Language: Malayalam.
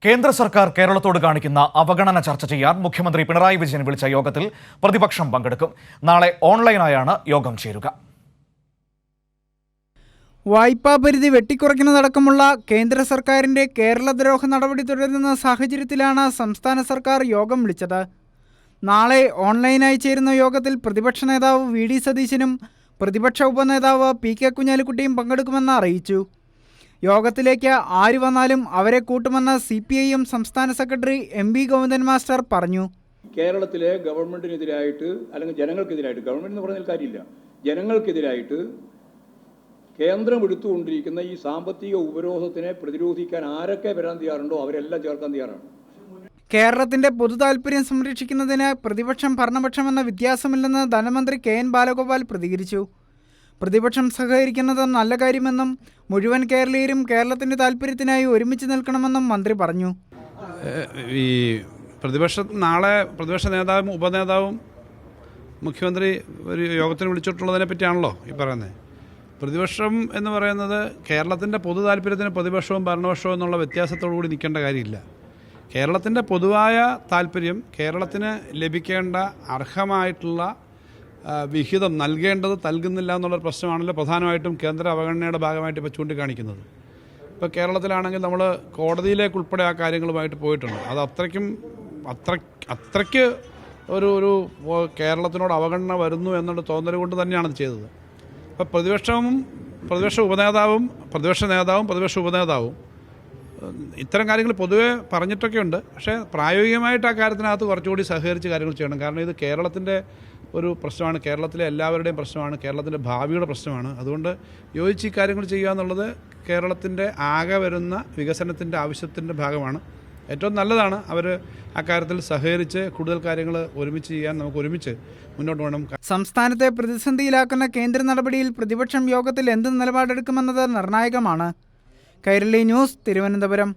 കേന്ദ്ര സർക്കാർ കേരളത്തോട് കാണിക്കുന്ന അവഗണന ചർച്ച ചെയ്യാൻ മുഖ്യമന്ത്രി പിണറായി വിജയൻ വിളിച്ച യോഗത്തിൽ പ്രതിപക്ഷം പങ്കെടുക്കും. നാളെ ഓൺലൈനായാണ് യോഗം ചേരുക. വായ്പാ പരിധി വെട്ടിക്കുറയ്ക്കുന്നതടക്കമുള്ള കേന്ദ്ര സർക്കാരിന്റെ കേരളദ്രോഹ നടപടി തുടരുന്ന സാഹചര്യത്തിലാണ് സംസ്ഥാന സർക്കാർ യോഗം വിളിച്ചത്. നാളെ ഓൺലൈനായി ചേരുന്ന യോഗത്തിൽ പ്രതിപക്ഷ നേതാവ് വി ഡി സതീശനും പ്രതിപക്ഷ ഉപനേതാവ് പി കെ കുഞ്ഞാലിക്കുട്ടിയും പങ്കെടുക്കുമെന്ന് അറിയിച്ചു. യോഗത്തിലേക്ക് ആര് വന്നാലും അവരെ കൂട്ടുമെന്ന് CPIM സംസ്ഥാന സെക്രട്ടറി MB ഗോവിന്ദൻ മാസ്റ്റർ പറഞ്ഞു. കേരളത്തിലെ ഗവൺമെന്റിനെതിരായിട്ട് അല്ലെങ്കിൽ ജനങ്ങൾക്കെതിരായിട്ട്, ഗവൺമെന്റ് എന്ന് പറഞ്ഞാൽ കാര്യമില്ല, ജനങ്ങൾക്കെതിരായിട്ട് കേന്ദ്രം എടുത്തുകൊണ്ടിരിക്കുന്ന ഈ സാമ്പത്തിക ഉപരോധത്തിനെ പ്രതിരോധിക്കാൻ ആരൊക്കെ വരാൻ തയ്യാറുണ്ടോ അവരെല്ലാം ചേർക്കാൻ തയ്യാറാണ്. കേരളത്തിന്റെ പൊതു താൽപര്യം സംരക്ഷിക്കുന്നതിന് പ്രതിപക്ഷം ഭരണപക്ഷമെന്ന വ്യത്യാസമില്ലെന്ന് ധനമന്ത്രി KN ബാലഗോപാൽ പ്രതികരിച്ചു. പ്രതിപക്ഷം സഹകരിക്കുന്നത് നല്ല കാര്യമെന്നും മുഴുവൻ കേരളീയരും കേരളത്തിന്റെ താൽപര്യത്തിനായി ഒരുമിച്ച് നിൽക്കണമെന്നും മന്ത്രി പറഞ്ഞു. ഈ നാളെ പ്രതിപക്ഷ നേതാവും ഉപനേതാവും മുഖ്യമന്ത്രി ഒരു യോഗത്തിന് വിളിച്ചിട്ടുള്ളതിനെ പറ്റിയാണല്ലോ ഈ പറയുന്നത്. പ്രതിപക്ഷം എന്ന് പറയുന്നത് കേരളത്തിൻ്റെ പൊതു താല്പര്യത്തിന് പ്രതിപക്ഷവും ഭരണപക്ഷവും എന്നുള്ള വ്യത്യാസത്തോടു കൂടി നിൽക്കേണ്ട കാര്യമില്ല. കേരളത്തിൻ്റെ പൊതുവായ താല്പര്യം കേരളത്തിന് ലഭിക്കേണ്ട അർഹമായിട്ടുള്ള വിഹിതം നൽകുന്നില്ല എന്നുള്ളൊരു പ്രശ്നമാണല്ലോ പ്രധാനമായിട്ടും കേന്ദ്ര അവഗണനയുടെ ഭാഗമായിട്ട് ഇപ്പോൾ ചൂണ്ടിക്കാണിക്കുന്നത്. ഇപ്പോൾ കേരളത്തിലാണെങ്കിൽ നമ്മൾ കോടതിയിലേക്ക് ഉൾപ്പെടെ ആ കാര്യങ്ങളുമായിട്ട് പോയിട്ടുണ്ട്. അത് അത്രയ്ക്ക് ഒരു കേരളത്തിനോട് അവഗണന വരുന്നു എന്നുള്ള തോന്നൽ കൊണ്ട് തന്നെയാണ് ഇത് ചെയ്തത്. ഇപ്പോൾ പ്രതിപക്ഷ ഉപനേതാവും പ്രതിപക്ഷ ഉപനേതാവും ഇത്തരം കാര്യങ്ങൾ പൊതുവെ പറഞ്ഞിട്ടൊക്കെ ഉണ്ട്. പക്ഷേ പ്രായോഗികമായിട്ട് ആ കാര്യത്തിനകത്ത് കുറച്ചുകൂടി സഹകരിച്ച് കാര്യങ്ങൾ ചെയ്യണം. കാരണം ഇത് കേരളത്തിൻ്റെ ഒരു പ്രശ്നമാണ്, കേരളത്തിലെ എല്ലാവരുടെയും പ്രശ്നമാണ്, കേരളത്തിൻ്റെ ഭാവിയുടെ പ്രശ്നമാണ്. അതുകൊണ്ട് യോജിച്ച് ഈ കാര്യങ്ങൾ ചെയ്യുക എന്നുള്ളത് കേരളത്തിൻ്റെ ആകെ വരുന്ന വികസനത്തിൻ്റെ ആവശ്യത്തിൻ്റെ ഭാഗമാണ്. ഏറ്റവും നല്ലതാണ് അവർ അക്കാര്യത്തിൽ സഹകരിച്ച് കൂടുതൽ കാര്യങ്ങൾ ഒരുമിച്ച് ചെയ്യാൻ നമുക്ക് ഒരുമിച്ച് മുന്നോട്ട് വേണം. സംസ്ഥാനത്തെ പ്രതിസന്ധിയിലാക്കുന്ന കേന്ദ്ര നടപടിയിൽ പ്രതിപക്ഷം യോഗത്തിൽ എന്ത് നിലപാടെടുക്കുമെന്നത് നിർണായകമാണ്. കൈരളി ന്യൂസ്, തിരുവനന്തപുരം.